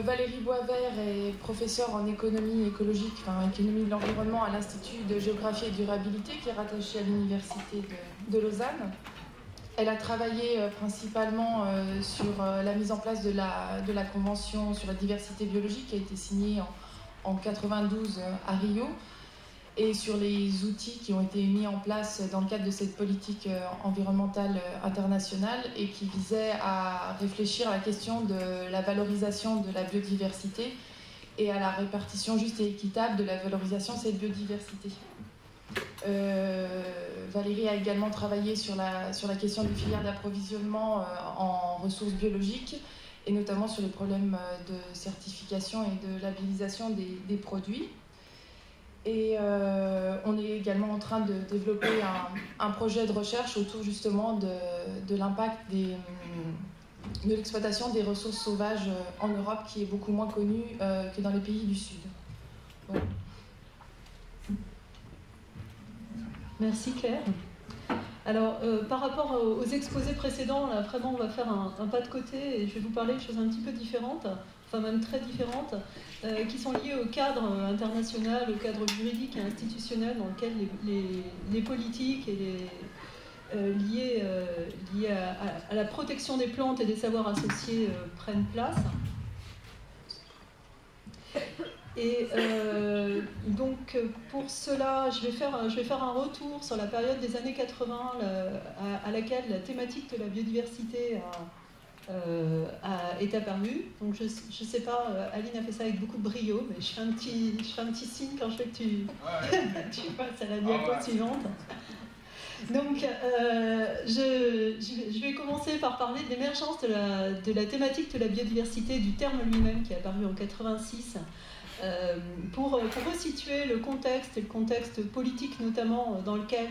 Valérie Boisvert est professeure en économie écologique, enfin économie de l'environnement à l'Institut de géographie et durabilité qui est rattaché à l'Université de Lausanne. Elle a travaillé principalement sur la mise en place de la Convention sur la diversité biologique qui a été signée en 92 à Rio, et sur les outils qui ont été mis en place dans le cadre de cette politique environnementale internationale et qui visaient à réfléchir à la question de la valorisation de la biodiversité et à la répartition juste et équitable de la valorisation de cette biodiversité. Valérie a également travaillé sur la question des filières d'approvisionnement en ressources biologiques et notamment sur les problèmes de certification et de labellisation des produits. Et on est également en train de développer un projet de recherche autour justement de l'impact de l'exploitation des ressources sauvages en Europe, qui est beaucoup moins connu que dans les pays du Sud. Bon. Merci Claire. Alors, par rapport aux exposés précédents, là, vraiment, on va faire un pas de côté et je vais vous parler de choses un petit peu différentes, enfin même très différentes, qui sont liées au cadre international, au cadre juridique et institutionnel dans lequel les politiques et liées à la protection des plantes et des savoirs associés prennent place. Et donc pour cela, je vais faire un retour sur la période des années 80 à laquelle la thématique de la biodiversité est apparue. Donc je ne sais pas, Aline a fait ça avec beaucoup de brio, mais je fais un petit signe quand je veux que tu passes à la diapo suivante. Donc je vais commencer par parler de l'émergence de la thématique de la biodiversité, du terme lui-même qui est apparu en 86. Pour resituer le contexte, et le contexte politique notamment dans lequel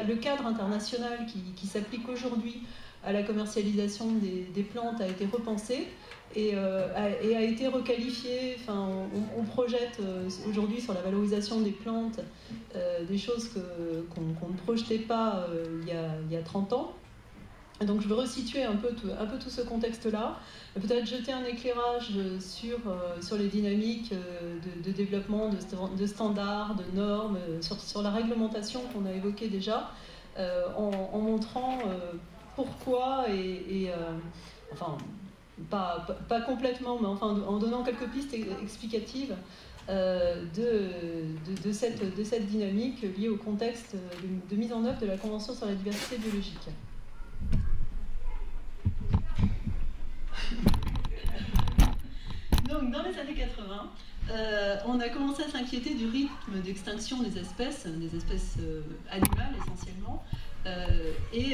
le cadre international qui s'applique aujourd'hui à la commercialisation des plantes a été repensé et a été requalifié. Enfin, on projette aujourd'hui sur la valorisation des plantes des choses qu'on ne projetait pas il y a 30 ans. Donc je veux resituer un peu tout ce contexte-là, peut-être jeter un éclairage sur les dynamiques de développement, de standards, de normes, sur la réglementation qu'on a évoquée déjà, en montrant pourquoi enfin, pas complètement, mais enfin en donnant quelques pistes explicatives de cette dynamique liée au contexte de mise en œuvre de la Convention sur la diversité biologique. Donc, dans les années 80, on a commencé à s'inquiéter du rythme d'extinction des espèces animales essentiellement. Il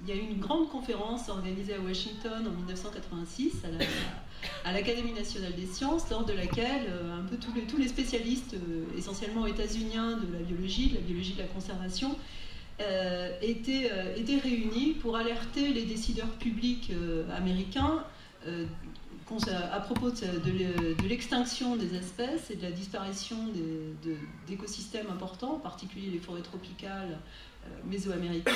y a eu une grande conférence organisée à Washington en 1986 à l'Académie nationale des sciences, lors de laquelle un peu tous les spécialistes, essentiellement états-uniens de la biologie de la conservation, étaient réunis pour alerter les décideurs publics américains à propos de l'extinction des espèces et de la disparition d'écosystèmes importants, en particulier les forêts tropicales mésoaméricaines,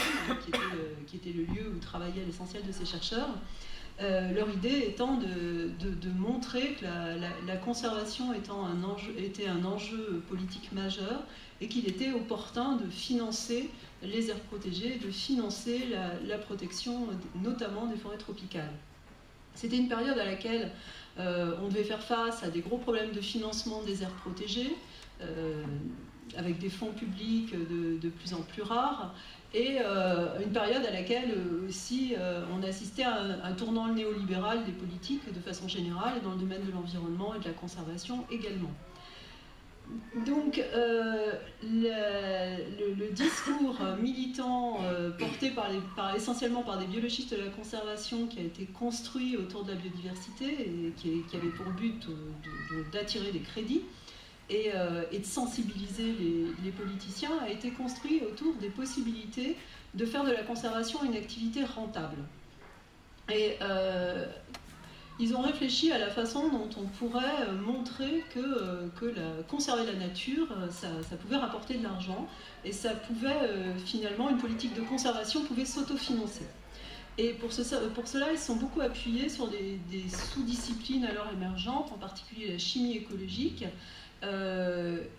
qui était le lieu où travaillaient l'essentiel de ces chercheurs. Leur idée étant de montrer que la conservation était un enjeu politique majeur et qu'il était opportun de financer les aires protégées, de financer la protection notamment des forêts tropicales. C'était une période à laquelle on devait faire face à des gros problèmes de financement des aires protégées, avec des fonds publics de plus en plus rares, et une période à laquelle aussi on assistait à un tournant néolibéral des politiques de façon générale, et dans le domaine de l'environnement et de la conservation également. Donc le discours militant porté essentiellement par des biologistes de la conservation, qui a été construit autour de la biodiversité et qui avait pour but d'attirer des crédits et de sensibiliser les politiciens, a été construit autour des possibilités de faire de la conservation une activité rentable. Et ils ont réfléchi à la façon dont on pourrait montrer que conserver la nature, ça pouvait rapporter de l'argent, et ça pouvait finalement, une politique de conservation pouvait s'autofinancer. Et pour cela, ils se sont beaucoup appuyés sur des sous-disciplines alors émergentes, en particulier la chimie écologique,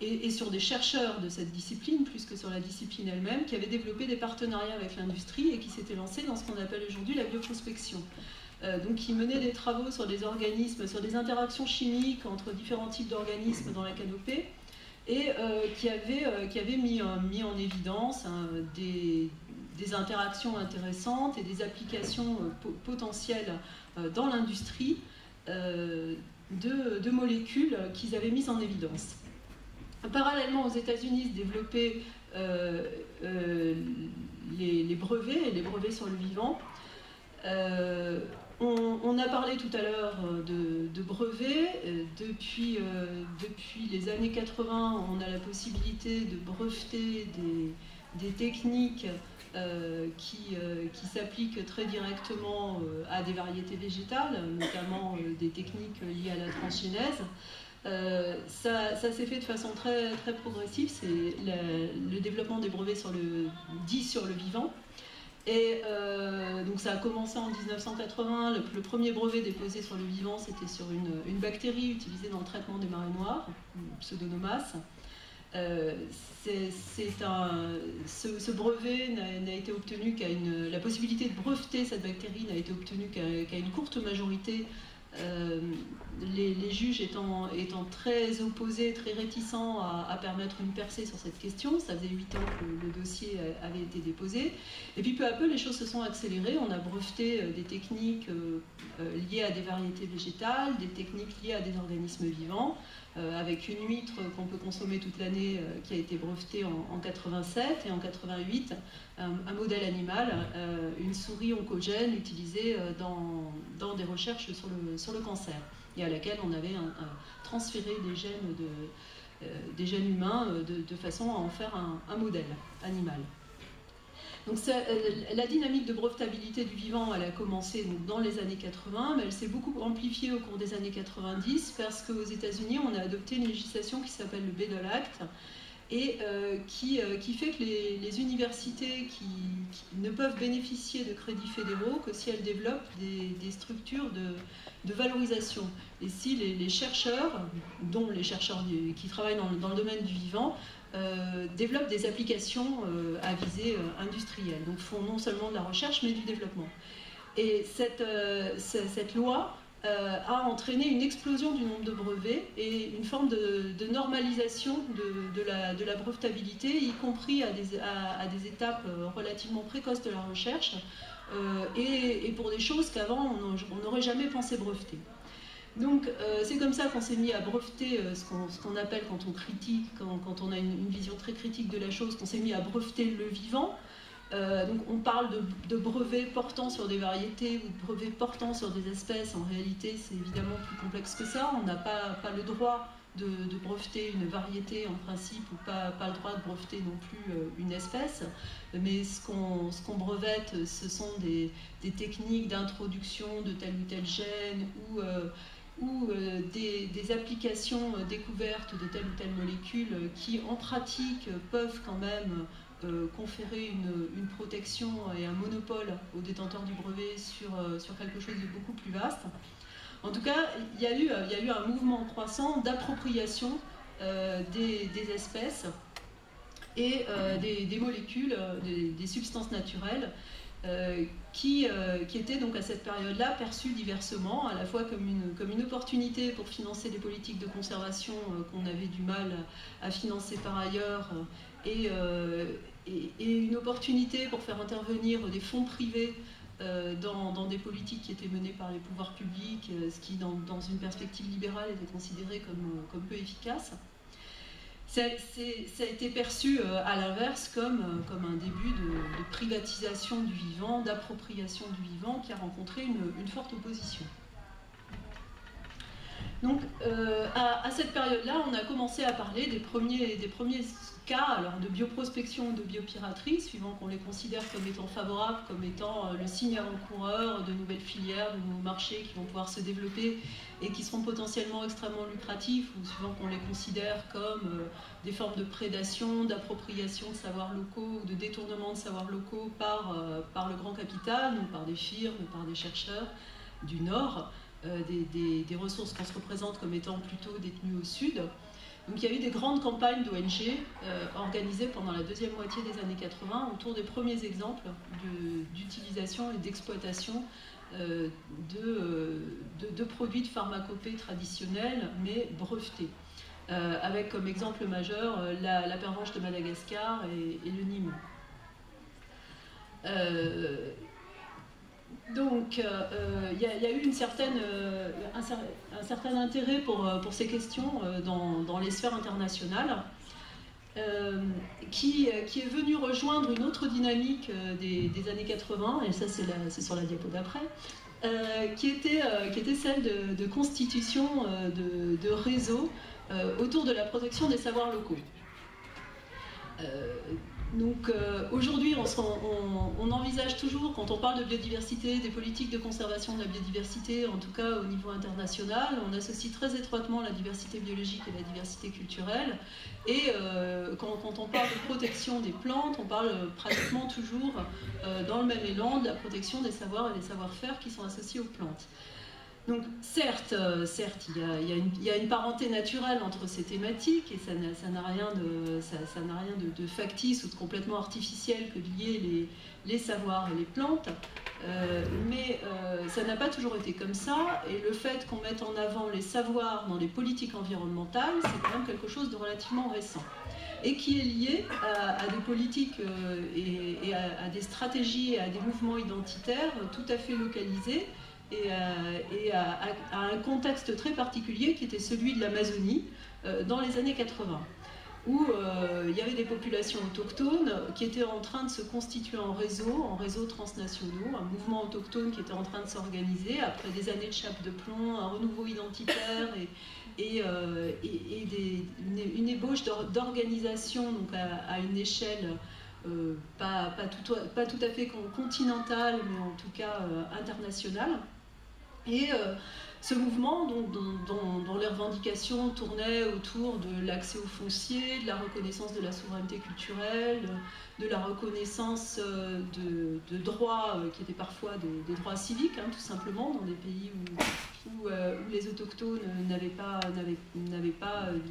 et sur des chercheurs de cette discipline, plus que sur la discipline elle-même, qui avaient développé des partenariats avec l'industrie et qui s'étaient lancés dans ce qu'on appelle aujourd'hui la bioprospection. Donc qui menaient des travaux sur des organismes, sur des interactions chimiques entre différents types d'organismes dans la canopée, et qui avaient mis en évidence des interactions intéressantes et des applications potentielles dans l'industrie de molécules qu'ils avaient mises en évidence. Parallèlement, aux États-Unis se développaient les brevets et les brevets sur le vivant. On a parlé tout à l'heure de brevets. Depuis les années 80, on a la possibilité de breveter des techniques qui s'appliquent très directement à des variétés végétales, notamment des techniques liées à la transgénèse. Ça s'est fait de façon très, très progressive, c'est le développement des brevets sur le vivant. Et donc ça a commencé en 1980, le premier brevet déposé sur le vivant, c'était sur une bactérie utilisée dans le traitement des marées noires, Pseudomonas. Ce brevet n'a été obtenu la possibilité de breveter cette bactérie n'a été obtenue qu'à une courte majorité, les juges étant très opposés, très réticents à permettre une percée sur cette question. Ça faisait 8 ans que le dossier avait été déposé. Et puis peu à peu, les choses se sont accélérées. On a breveté des techniques liées à des variétés végétales, des techniques liées à des organismes vivants, avec une huître qu'on peut consommer toute l'année qui a été brevetée en 87, et en 88 un modèle animal, une souris oncogène utilisée dans des recherches sur le cancer, et à laquelle on avait transféré des gènes humains de façon à en faire un modèle animal. Donc la dynamique de brevetabilité du vivant, elle a commencé donc dans les années 80, mais elle s'est beaucoup amplifiée au cours des années 90 parce qu'aux États-Unis, on a adopté une législation qui s'appelle le Bedell Act, et qui fait que les universités qui ne peuvent bénéficier de crédits fédéraux que si elles développent des structures de valorisation. Et si les chercheurs, dont les chercheurs qui travaillent dans le domaine du vivant, développent des applications à visée industrielle, donc font non seulement de la recherche mais du développement. Et cette loi a entraîné une explosion du nombre de brevets et une forme de normalisation de la brevetabilité, y compris à des étapes relativement précoces de la recherche, et pour des choses qu'avant on n'aurait jamais pensé breveter. Donc c'est comme ça qu'on s'est mis à breveter ce qu'on appelle, quand on critique, quand on a une vision très critique de la chose, qu'on s'est mis à breveter le vivant. Donc on parle de brevets portant sur des variétés ou de brevets portant sur des espèces. En réalité, c'est évidemment plus complexe que ça. On n'a pas le droit de breveter une variété en principe, ou pas le droit de breveter non plus une espèce. Mais ce qu'on brevette, ce sont des techniques d'introduction de tel ou tel gène, ou des applications découvertes de telle ou telle molécule qui, en pratique, peuvent quand même conférer une protection et un monopole au détenteur du brevet sur quelque chose de beaucoup plus vaste. En tout cas, il y a eu un mouvement croissant d'appropriation des espèces et des molécules, des substances naturelles, qui étaient donc à cette période-là perçues diversement, à la fois comme une opportunité pour financer des politiques de conservation qu'on avait du mal à financer par ailleurs, et une opportunité pour faire intervenir des fonds privés dans des politiques qui étaient menées par les pouvoirs publics, ce qui, dans une perspective libérale, était considéré comme peu efficace. Ça a été perçu à l'inverse comme un début de privatisation du vivant, d'appropriation du vivant, qui a rencontré une forte opposition. Donc à cette période-là, on a commencé à parler des premiers cas alors, de bioprospection ou de biopiraterie, suivant qu'on les considère comme étant favorables, comme étant le signe avant-coureur de nouvelles filières, de nouveaux marchés qui vont pouvoir se développer et qui seront potentiellement extrêmement lucratifs, ou suivant qu'on les considère comme des formes de prédation, d'appropriation de savoirs locaux ou de détournement de savoirs locaux par le grand capital, donc par des firmes, par des chercheurs du Nord, des ressources qu'on se représente comme étant plutôt détenues au Sud. Donc il y a eu des grandes campagnes d'ONG organisées pendant la deuxième moitié des années 80 autour des premiers exemples d'utilisation et d'exploitation de produits de pharmacopée traditionnels mais brevetés. Avec comme exemple majeur la pervenche de Madagascar et le Nîmes. Donc, il y a eu un certain intérêt pour ces questions dans les sphères internationales, qui est venu rejoindre une autre dynamique des années 80, et ça c'est sur la diapo d'après, qui était celle de constitution de réseaux autour de la protection des savoirs locaux. Donc aujourd'hui, on envisage toujours, quand on parle de biodiversité, des politiques de conservation de la biodiversité, en tout cas au niveau international, on associe très étroitement la diversité biologique et la diversité culturelle. Et quand on parle de protection des plantes, on parle pratiquement toujours, dans le même élan, de la protection des savoirs et des savoir-faire qui sont associés aux plantes. Donc certes, il y a une parenté naturelle entre ces thématiques, et ça n'a rien de factice ou de complètement artificiel que de lier les savoirs et les plantes, mais ça n'a pas toujours été comme ça, et le fait qu'on mette en avant les savoirs dans les politiques environnementales, c'est quand même quelque chose de relativement récent, et qui est lié à des politiques et à des stratégies et à des mouvements identitaires tout à fait localisés, et à un contexte très particulier qui était celui de l'Amazonie dans les années 80, où il y avait des populations autochtones qui étaient en train de se constituer en réseaux transnationaux, un mouvement autochtone qui était en train de s'organiser après des années de chape de plomb, un renouveau identitaire et une ébauche d'organisation donc à une échelle pas tout à fait continentale, mais en tout cas internationale. Et ce mouvement, dont les revendications tournaient autour de l'accès au foncier, de la reconnaissance de la souveraineté culturelle, de la reconnaissance de droits qui étaient parfois des droits civiques, hein, tout simplement, dans des pays où les autochtones n'avaient pas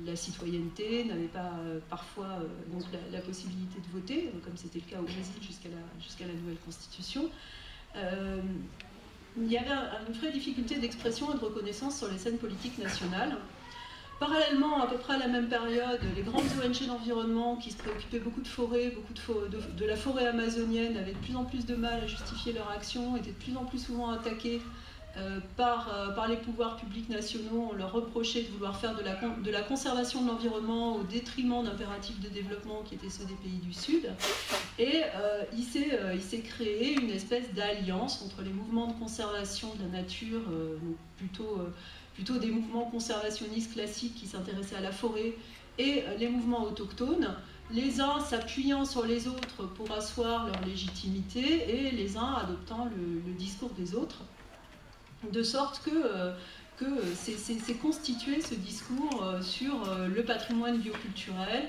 la citoyenneté, n'avaient pas parfois donc la possibilité de voter, comme c'était le cas au Brésil jusqu'à la nouvelle constitution. Il y avait une vraie difficulté d'expression et de reconnaissance sur les scènes politiques nationales. Parallèlement, à peu près à la même période, les grandes ONG d'environnement qui se préoccupaient beaucoup de forêts, de la forêt amazonienne, avaient de plus en plus de mal à justifier leur action, étaient de plus en plus souvent attaquées par les pouvoirs publics nationaux. On leur reprochait de vouloir faire de la conservation de l'environnement au détriment d'impératifs de développement qui étaient ceux des pays du Sud. Et il s'est créé une espèce d'alliance entre les mouvements de conservation de la nature, plutôt des mouvements conservationnistes classiques qui s'intéressaient à la forêt, et les mouvements autochtones, les uns s'appuyant sur les autres pour asseoir leur légitimité, et les uns adoptant le discours des autres. De sorte que c'est constitué ce discours sur le patrimoine bioculturel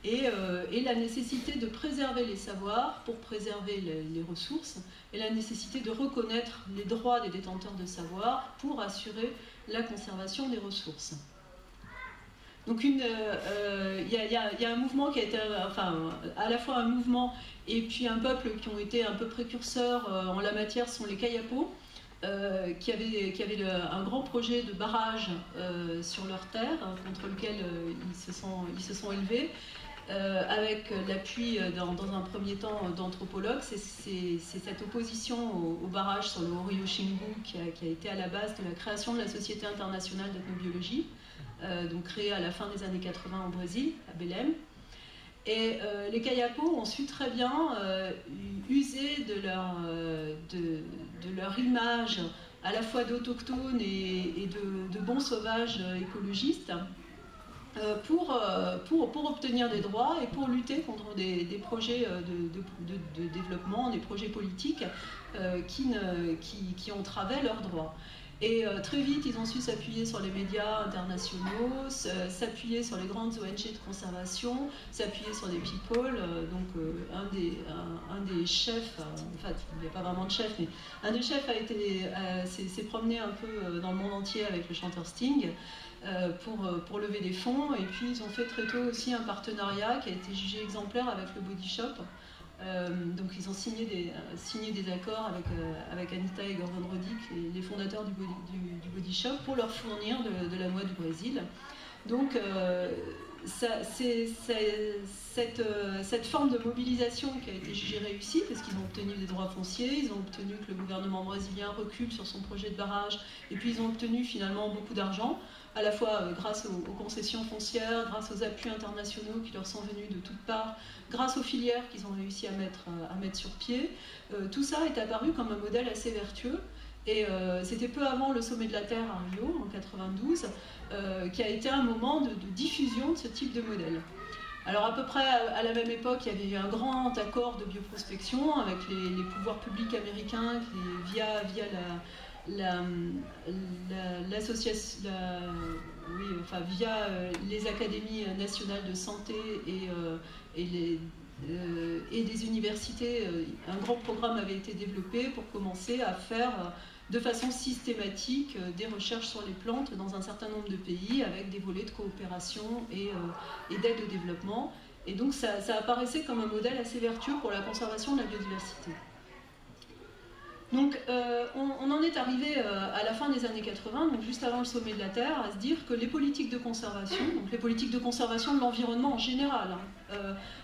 et la nécessité de préserver les savoirs pour préserver les ressources, et la nécessité de reconnaître les droits des détenteurs de savoir pour assurer la conservation des ressources. Donc il y a un mouvement qui a été, à la fois un mouvement et puis un peuple qui ont été un peu précurseurs en la matière, sont les Kayapos, qui avaient un grand projet de barrage sur leur terre, contre lequel ils se sont élevés, avec l'appui dans un premier temps d'anthropologues. C'est cette opposition au barrage sur le Horio Xingu qui a été à la base de la création de la Société internationale d'ethnobiologie, donc créée à la fin des années 80 au Brésil, à Belém. Et les Kayapos ont su très bien user de leur image à la fois d'autochtones et de bons sauvages écologistes pour obtenir des droits et pour lutter contre des projets de développement, des projets politiques qui entravaient leurs droits. Et très vite, ils ont su s'appuyer sur les médias internationaux, s'appuyer sur les grandes ONG de conservation, s'appuyer sur des people. Un des chefs, enfin, il n'y a pas vraiment de chef, mais un des chefs s'est promené un peu dans le monde entier avec le chanteur Sting pour lever des fonds. Et puis, ils ont fait très tôt aussi un partenariat qui a été jugé exemplaire avec le Body Shop. Donc ils ont signé des accords avec Anita et Gordon Roddick, les fondateurs du Body Shop, pour leur fournir de la noix du Brésil. Donc cette forme de mobilisation qui a été jugée réussie, parce qu'ils ont obtenu des droits fonciers, ils ont obtenu que le gouvernement brésilien recule sur son projet de barrage, et puis ils ont obtenu finalement beaucoup d'argent, à la fois grâce aux concessions foncières, grâce aux appuis internationaux qui leur sont venus de toutes parts, grâce aux filières qu'ils ont réussi à mettre sur pied. Tout ça est apparu comme un modèle assez vertueux. Et c'était peu avant le sommet de la Terre à Rio, en 92, qui a été un moment de diffusion de ce type de modèle. Alors à peu près à la même époque, il y avait eu un grand accord de bioprospection avec les pouvoirs publics américains qui, via les académies nationales de santé et des universités, un grand programme avait été développé pour commencer à faire de façon systématique des recherches sur les plantes dans un certain nombre de pays avec des volets de coopération et d'aide au développement. Et donc ça apparaissait comme un modèle assez vertueux pour la conservation de la biodiversité. Donc on en est arrivé à la fin des années 80, donc juste avant le sommet de la Terre, à se dire que les politiques de conservation, donc les politiques de conservation de l'environnement en général,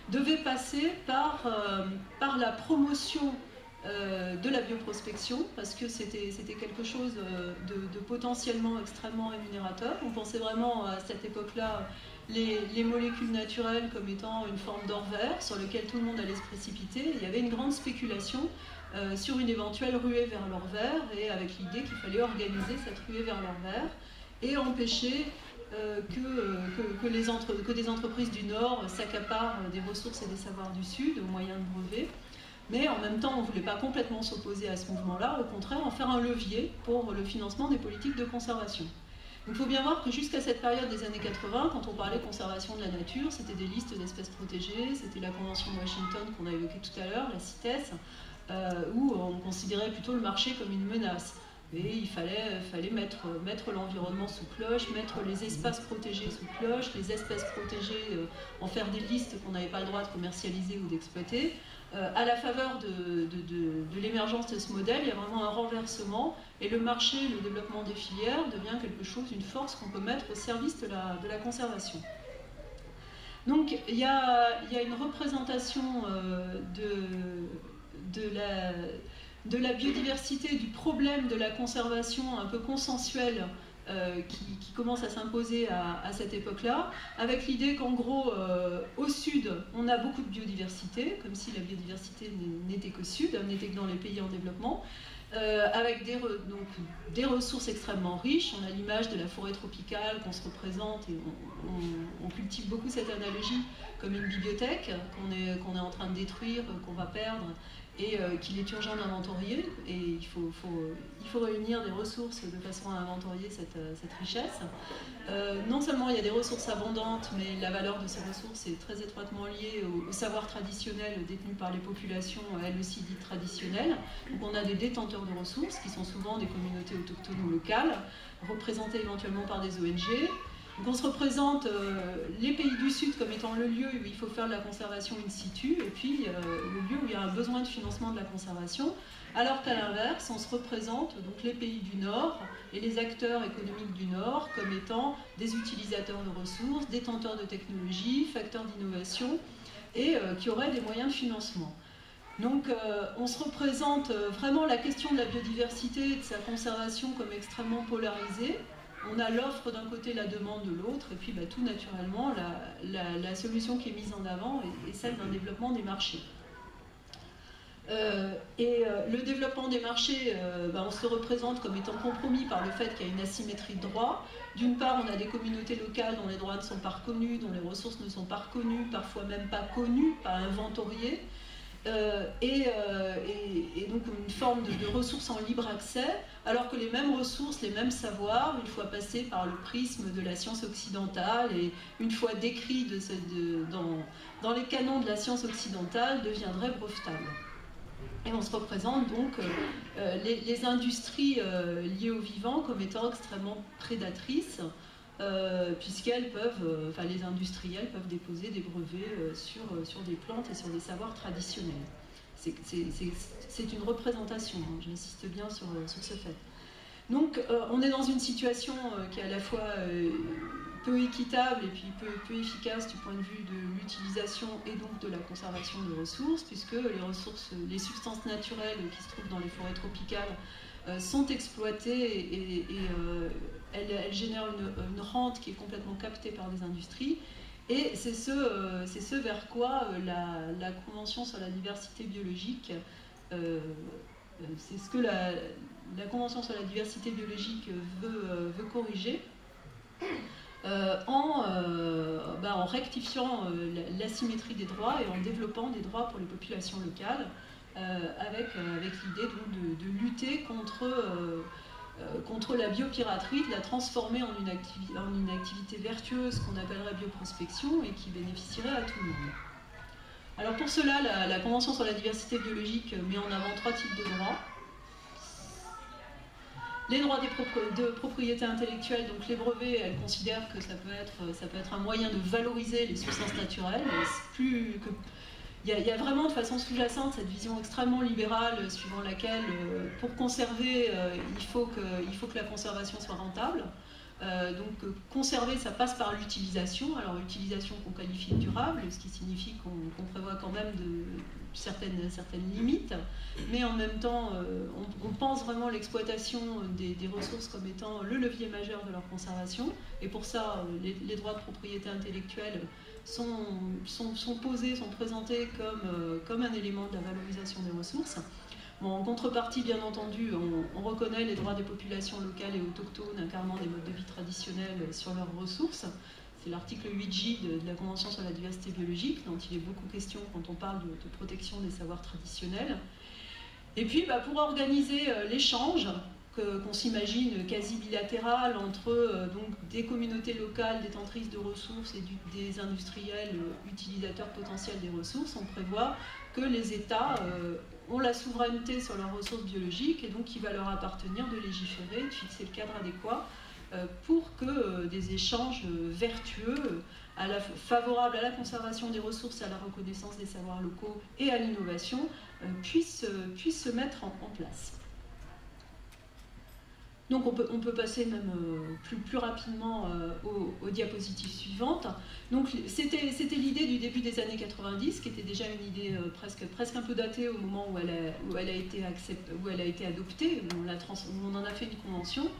devaient passer par la promotion de la bioprospection, parce que c'était quelque chose de potentiellement extrêmement rémunérateur. On pensait vraiment à cette époque-là les molécules naturelles comme étant une forme d'or vert sur lequel tout le monde allait se précipiter. Il y avait une grande spéculation sur une éventuelle ruée vers l'or vert, et avec l'idée qu'il fallait organiser cette ruée vers l'or vert et empêcher que des entreprises du Nord s'accaparent des ressources et des savoirs du Sud au moyen de brevets. Mais en même temps, on ne voulait pas complètement s'opposer à ce mouvement-là, au contraire, en faire un levier pour le financement des politiques de conservation. Il faut bien voir que jusqu'à cette période des années 80, quand on parlait conservation de la nature, c'était des listes d'espèces protégées, c'était la Convention de Washington qu'on a évoquée tout à l'heure, la CITES, où on considérait plutôt le marché comme une menace. Et il fallait mettre l'environnement sous cloche, mettre les espaces protégés sous cloche, les espèces protégées, en faire des listes qu'on n'avait pas le droit de commercialiser ou d'exploiter. À la faveur de l'émergence de ce modèle, il y a vraiment un renversement, et le marché, le développement des filières devient quelque chose, une force qu'on peut mettre au service de la conservation. Donc il y a une représentation de la biodiversité, du problème de la conservation un peu consensuelle qui commence à s'imposer à cette époque-là, avec l'idée qu'en gros, au sud, on a beaucoup de biodiversité, comme si la biodiversité n'était qu'au sud, n'était que dans les pays en développement, avec des ressources extrêmement riches. On a l'image de la forêt tropicale qu'on se représente, et on cultive beaucoup cette analogie comme une bibliothèque qu'on est en train de détruire, qu'on va perdre, et qu'il est urgent d'inventorier, et il faut réunir des ressources de façon à inventorier cette richesse. Non seulement il y a des ressources abondantes, mais la valeur de ces ressources est très étroitement liée au savoir traditionnel détenu par les populations, elles aussi dites traditionnelles. Donc on a des détenteurs de ressources, qui sont souvent des communautés autochtones ou locales, représentées éventuellement par des ONG. Donc on se représente les pays du Sud comme étant le lieu où il faut faire de la conservation in situ, et puis le lieu où il y a un besoin de financement de la conservation, alors qu'à l'inverse, on se représente donc les pays du Nord et les acteurs économiques du Nord comme étant des utilisateurs de ressources, détenteurs de technologies, facteurs d'innovation, et qui auraient des moyens de financement. Donc on se représente vraiment la question de la biodiversité et de sa conservation comme extrêmement polarisée. On a l'offre d'un côté, la demande de l'autre, et puis tout naturellement, la solution qui est mise en avant est celle d'un développement des marchés. Et le développement des marchés, on se représente comme étant compromis par le fait qu'il y a une asymétrie de droits. D'une part, on a des communautés locales dont les droits ne sont pas reconnus, dont les ressources ne sont pas reconnues, parfois même pas connues, pas inventoriées. Et donc une forme de ressources en libre accès, alors que les mêmes ressources, les mêmes savoirs, une fois passés par le prisme de la science occidentale et une fois décrits dans les canons de la science occidentale, deviendraient brevetables. Et on se représente donc les industries liées au vivant comme étant extrêmement prédatrices, puisqu'elles peuvent, les industriels peuvent déposer des brevets sur des plantes et sur des savoirs traditionnels. C'est une représentation, hein, j'insiste bien sur ce fait. Donc on est dans une situation qui est à la fois peu équitable et puis peu efficace du point de vue de l'utilisation et donc de la conservation des ressources, puisque les substances naturelles qui se trouvent dans les forêts tropicales sont exploitées et elles génèrent une rente qui est complètement captée par des industries. Et c'est ce vers quoi la Convention sur la diversité biologique, c'est ce que la Convention sur la diversité biologique veut corriger, en rectifiant l'asymétrie des droits et en développant des droits pour les populations locales, avec l'idée de lutter contre la biopiraterie, de la transformer en une activité vertueuse qu'on appellerait bioprospection et qui bénéficierait à tout le monde. Alors pour cela, la Convention sur la diversité biologique met en avant 3 types de droits. Les droits de propriété intellectuelle, donc les brevets, elle considère que ça peut être un moyen de valoriser les substances naturelles. Il y a vraiment de façon sous-jacente cette vision extrêmement libérale suivant laquelle, pour conserver, il faut que la conservation soit rentable. Donc conserver, ça passe par l'utilisation, alors utilisation qu'on qualifie de durable, ce qui signifie qu'on prévoit quand même certaines limites, mais en même temps on pense vraiment l'exploitation des ressources comme étant le levier majeur de leur conservation, et pour ça les droits de propriété intellectuelle sont posés, sont présentés comme un élément de la valorisation des ressources. Bon, en contrepartie, bien entendu, on reconnaît les droits des populations locales et autochtones incarnant des modes de vie traditionnels sur leurs ressources. C'est l'article 8J de la Convention sur la diversité biologique, dont il est beaucoup question quand on parle de protection des savoirs traditionnels. Et puis, pour organiser l'échange, qu'on s'imagine quasi bilatéral entre des communautés locales détentrices de ressources et des industriels utilisateurs potentiels des ressources, on prévoit que les États ont la souveraineté sur leurs ressources biologiques et donc il va leur appartenir de légiférer, de fixer le cadre adéquat pour que des échanges vertueux, favorables à la conservation des ressources, à la reconnaissance des savoirs locaux et à l'innovation puissent se mettre en place. Donc on peut passer même plus rapidement aux diapositives suivantes. Donc c'était l'idée du début des années 90, qui était déjà une idée presque un peu datée au moment où elle a été adoptée, où on en a fait une convention.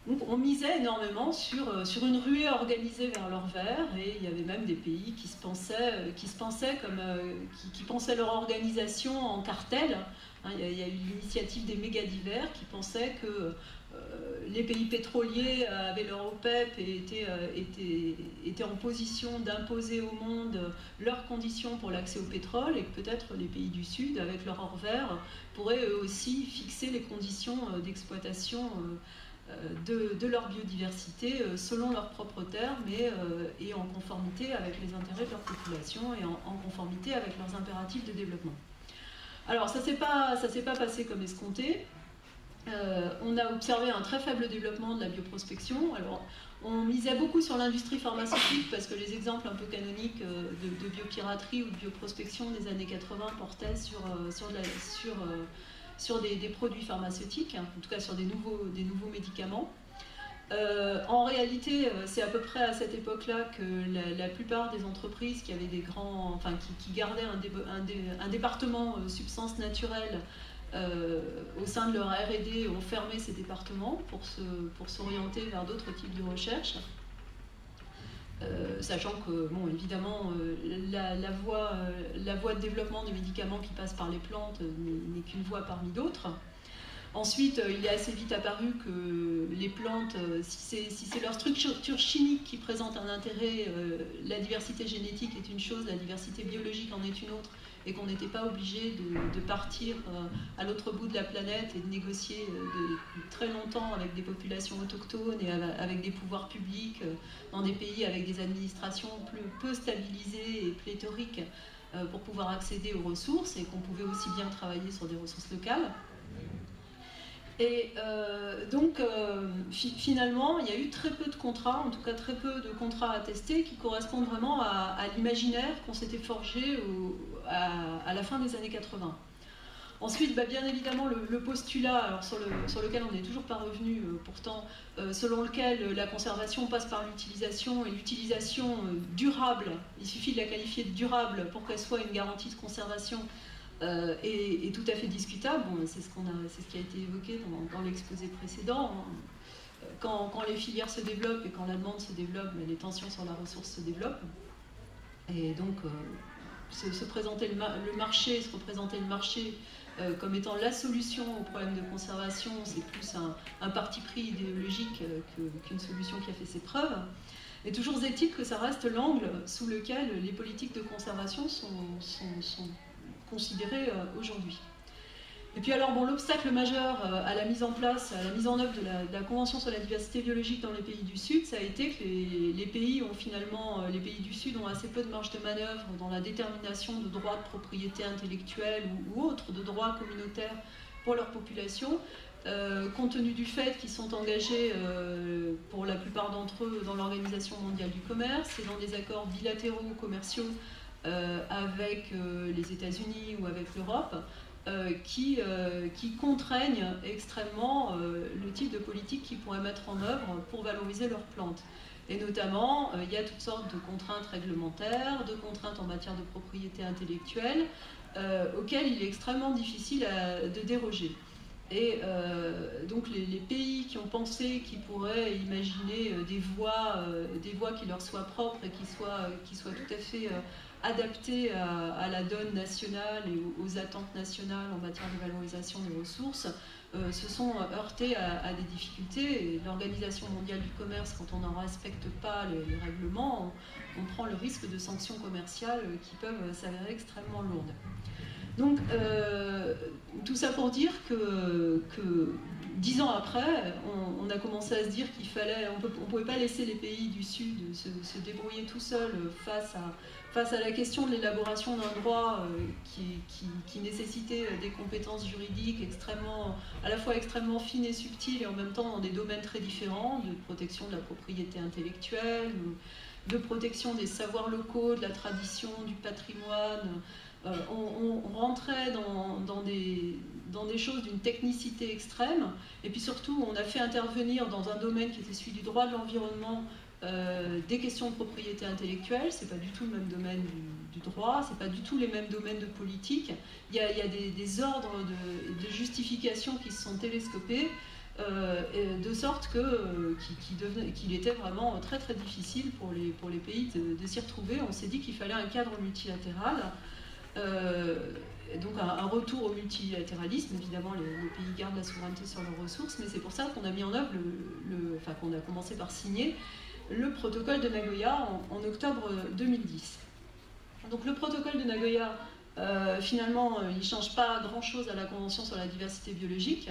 Donc on misait énormément sur une ruée organisée vers l'or vert, et il y avait même des pays qui pensaient leur organisation en cartel. Il y a eu l'initiative des méga-divers qui pensaient que les pays pétroliers avaient leur OPEP et étaient en position d'imposer au monde leurs conditions pour l'accès au pétrole, et que peut-être les pays du Sud, avec leur or vert, pourraient eux aussi fixer les conditions d'exploitation de leur biodiversité selon leurs propres termes et en conformité avec les intérêts de leur population et en conformité avec leurs impératifs de développement. Alors ça s'est pas passé comme escompté. On a observé un très faible développement de la bioprospection. Alors, on misait beaucoup sur l'industrie pharmaceutique parce que les exemples un peu canoniques de biopiraterie ou de bioprospection des années 80 portaient sur des produits pharmaceutiques, en tout cas sur des nouveaux médicaments. En réalité, c'est à peu près à cette époque-là que la plupart des entreprises qui avaient qui gardaient un département substances naturelles au sein de leur R&D ont fermé ces départements pour s'orienter vers d'autres types de recherche. Sachant que, bon, évidemment, la voie de développement des médicaments qui passe par les plantes n'est qu'une voie parmi d'autres. Ensuite, il est assez vite apparu que les plantes, si c'est leur structure chimique qui présente un intérêt, la diversité génétique est une chose, la diversité biologique en est une autre, et qu'on n'était pas obligé de partir à l'autre bout de la planète et de négocier très longtemps avec des populations autochtones et avec des pouvoirs publics dans des pays avec des administrations peu stabilisées et pléthoriques pour pouvoir accéder aux ressources, et qu'on pouvait aussi bien travailler sur des ressources locales. Et finalement, il y a eu très peu de contrats, en tout cas très peu de contrats attestés, qui correspondent vraiment à l'imaginaire qu'on s'était forgé à la fin des années 80. Ensuite, bien évidemment, le postulat, alors sur lequel on n'est toujours pas revenu pourtant, selon lequel la conservation passe par l'utilisation, et l'utilisation durable, il suffit de la qualifier de durable pour qu'elle soit une garantie de conservation, est tout à fait discutable. Bon, c'est ce qui a été évoqué dans l'exposé précédent. Quand les filières se développent et quand la demande se développe, les tensions sur la ressource se développent. Et donc, se représenter le marché comme étant la solution au problème de conservation, c'est plus un parti pris idéologique qu'une solution qui a fait ses preuves. Et toujours est-il que ça reste l'angle sous lequel les politiques de conservation sont considérées aujourd'hui. Et puis alors, bon, l'obstacle majeur à la mise en place, à la mise en œuvre de la Convention sur la diversité biologique dans les pays du Sud, ça a été que les pays du Sud ont assez peu de marge de manœuvre dans la détermination de droits de propriété intellectuelle ou autres, de droits communautaires pour leur population, compte tenu du fait qu'ils sont engagés, pour la plupart d'entre eux, dans l'Organisation mondiale du commerce et dans des accords bilatéraux commerciaux avec les États-Unis ou avec l'Europe, qui contraignent extrêmement le type de politique qu'ils pourraient mettre en œuvre pour valoriser leurs plantes. Et notamment, il y a toutes sortes de contraintes réglementaires, de contraintes en matière de propriété intellectuelle, auxquelles il est extrêmement difficile de déroger. Et donc les pays qui ont pensé qu'ils pourraient imaginer des voies qui leur soient propres et qui soient tout à fait adaptées à la donne nationale et aux attentes nationales en matière de valorisation des ressources, se sont heurtés à des difficultés. Et l'Organisation mondiale du commerce, quand on n'en respecte pas les règlements, on prend le risque de sanctions commerciales qui peuvent s'avérer extrêmement lourdes. Donc, tout ça pour dire que 10 ans après, on a commencé à se dire qu'il fallait, on ne pouvait pas laisser les pays du Sud se débrouiller tout seuls face à la question de l'élaboration d'un droit qui nécessitait des compétences juridiques à la fois extrêmement fines et subtiles, et en même temps dans des domaines très différents, de protection de la propriété intellectuelle, de protection des savoirs locaux, de la tradition, du patrimoine. On rentrait dans des choses d'une technicité extrême, et puis surtout on a fait intervenir dans un domaine qui était celui du droit de l'environnement des questions de propriété intellectuelle. C'est pas du tout le même domaine du droit, c'est pas du tout les mêmes domaines de politique. Il y a des ordres de justification qui se sont télescopés, de sorte qu'il était vraiment très très difficile pour les pays de s'y retrouver. On s'est dit qu'il fallait un cadre multilatéral. Donc un retour au multilatéralisme. Évidemment, les pays gardent la souveraineté sur leurs ressources, mais c'est pour ça qu'on a mis en œuvre, qu'on a commencé par signer le protocole de Nagoya en octobre 2010. Donc le protocole de Nagoya, finalement, il ne change pas grand-chose à la Convention sur la diversité biologique.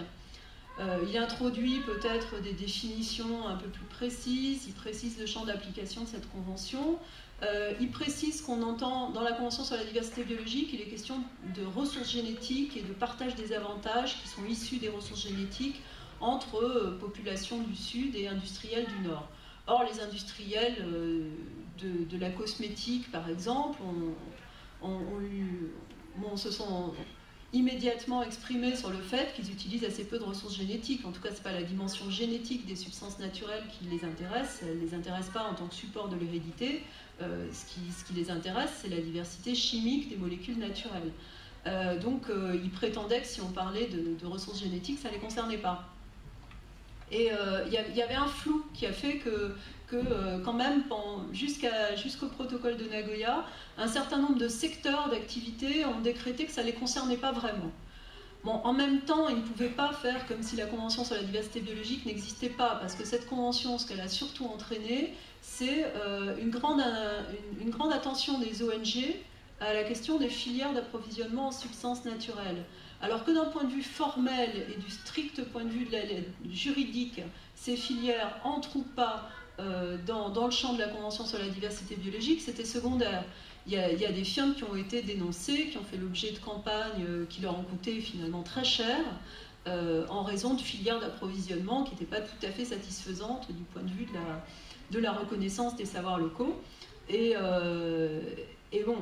Il introduit peut-être des définitions un peu plus précises, il précise le champ d'application de cette convention. Il précise qu'on entend dans la Convention sur la diversité biologique, il est question de ressources génétiques et de partage des avantages qui sont issus des ressources génétiques entre populations du Sud et industriels du Nord. Or, les industriels de la cosmétique, par exemple, se sont immédiatement exprimés sur le fait qu'ils utilisent assez peu de ressources génétiques. En tout cas, ce n'est pas la dimension génétique des substances naturelles qui les intéresse. Elles ne les intéressent pas en tant que support de l'hérédité. Ce qui les intéresse, c'est la diversité chimique des molécules naturelles. Donc, ils prétendaient que si on parlait de ressources génétiques, ça ne les concernait pas. Et il y avait un flou qui a fait que quand même, jusqu'au protocole de Nagoya, un certain nombre de secteurs d'activité ont décrété que ça ne les concernait pas vraiment. Bon, en même temps, ils ne pouvaient pas faire comme si la Convention sur la diversité biologique n'existait pas, parce que cette convention, ce qu'elle a surtout entraîné, c'est une grande attention des ONG à la question des filières d'approvisionnement en substances naturelles. Alors que d'un point de vue formel et du strict point de vue juridique, ces filières n'entrent pas dans le champ de la Convention sur la diversité biologique, c'était secondaire. Il y a des firmes qui ont été dénoncées, qui ont fait l'objet de campagnes qui leur ont coûté finalement très cher, en raison de filières d'approvisionnement qui n'étaient pas tout à fait satisfaisantes du point de vue de la reconnaissance des savoirs locaux. Et bon,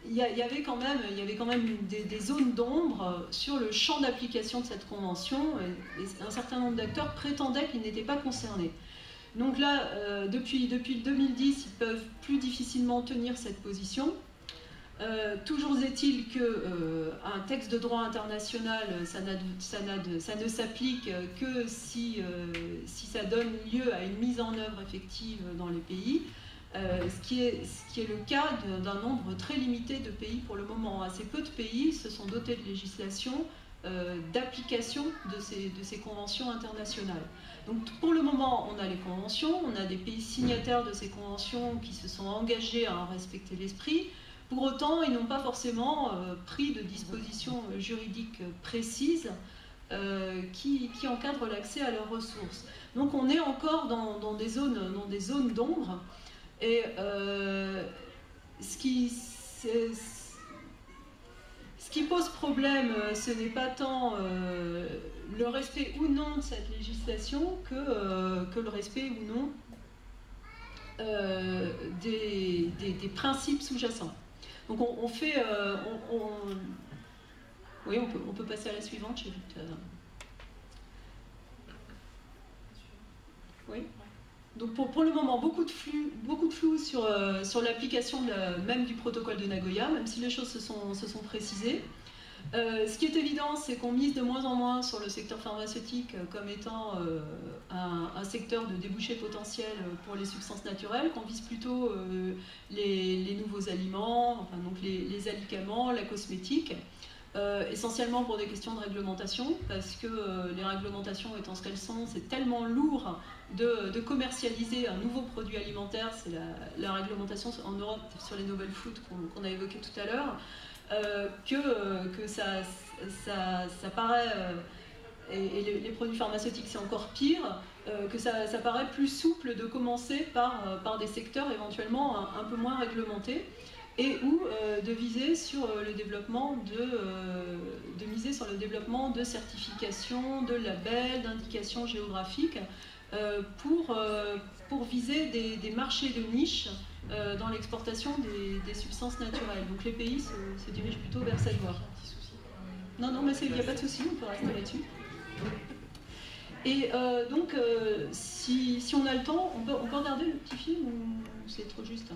il y avait quand même des zones d'ombre sur le champ d'application de cette convention, et un certain nombre d'acteurs prétendaient qu'ils n'étaient pas concernés. Donc là, depuis 2010, ils peuvent plus difficilement tenir cette position. Toujours est-il qu'un texte de droit international, ça ne s'applique que si ça donne lieu à une mise en œuvre effective dans les pays, ce qui est le cas d'un nombre très limité de pays pour le moment. Assez peu de pays se sont dotés de législation d'application de ces conventions internationales. Donc pour le moment, on a les conventions, on a des pays signataires de ces conventions qui se sont engagés à en respecter l'esprit. Pour autant, ils n'ont pas forcément pris de dispositions juridiques précises qui encadrent l'accès à leurs ressources. Donc on est encore dans des zones d'ombre. Et ce qui pose problème, ce n'est pas tant le respect ou non de cette législation que le respect ou non des principes sous-jacents. Donc on fait... Oui, on peut passer à la suivante, j'ai vu. Oui. Donc pour le moment, beaucoup de flou sur l'application même du protocole de Nagoya, même si les choses se sont précisées. Ce qui est évident, c'est qu'on mise de moins en moins sur le secteur pharmaceutique comme étant un secteur de débouché potentiel pour les substances naturelles, qu'on vise plutôt les nouveaux aliments, enfin, donc les alicaments, la cosmétique. Essentiellement pour des questions de réglementation, parce que les réglementations étant ce qu'elles sont, c'est tellement lourd de commercialiser un nouveau produit alimentaire, c'est la réglementation en Europe sur les novel foods qu'on a évoqué tout à l'heure, que ça paraît, et les produits pharmaceutiques c'est encore pire, que ça paraît plus souple de commencer par des secteurs éventuellement un peu moins réglementés, et ou de viser sur le développement de miser sur le développement de certifications, de labels, d'indications géographiques pour viser des marchés de niche dans l'exportation des substances naturelles. Donc les pays se dirigent plutôt vers cette voie. Non, mais il n'y a pas de souci, on peut rester là-dessus. Et donc, si on a le temps, on peut regarder le petit film ou c'est trop juste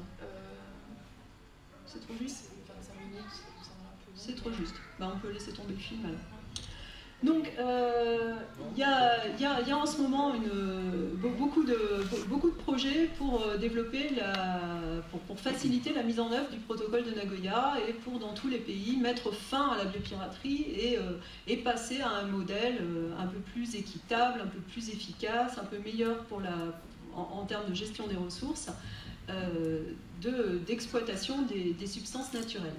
C'est trop juste. 25 minutes, ça va un peu. C'est trop juste. Bah, on peut laisser tomber le film alors. Donc, il y a en ce moment beaucoup de projets pour développer, pour faciliter la mise en œuvre du protocole de Nagoya et pour, dans tous les pays, mettre fin à la biopiraterie et passer à un modèle un peu plus équitable, un peu plus efficace, un peu meilleur en termes de gestion des ressources, d'exploitation des substances naturelles.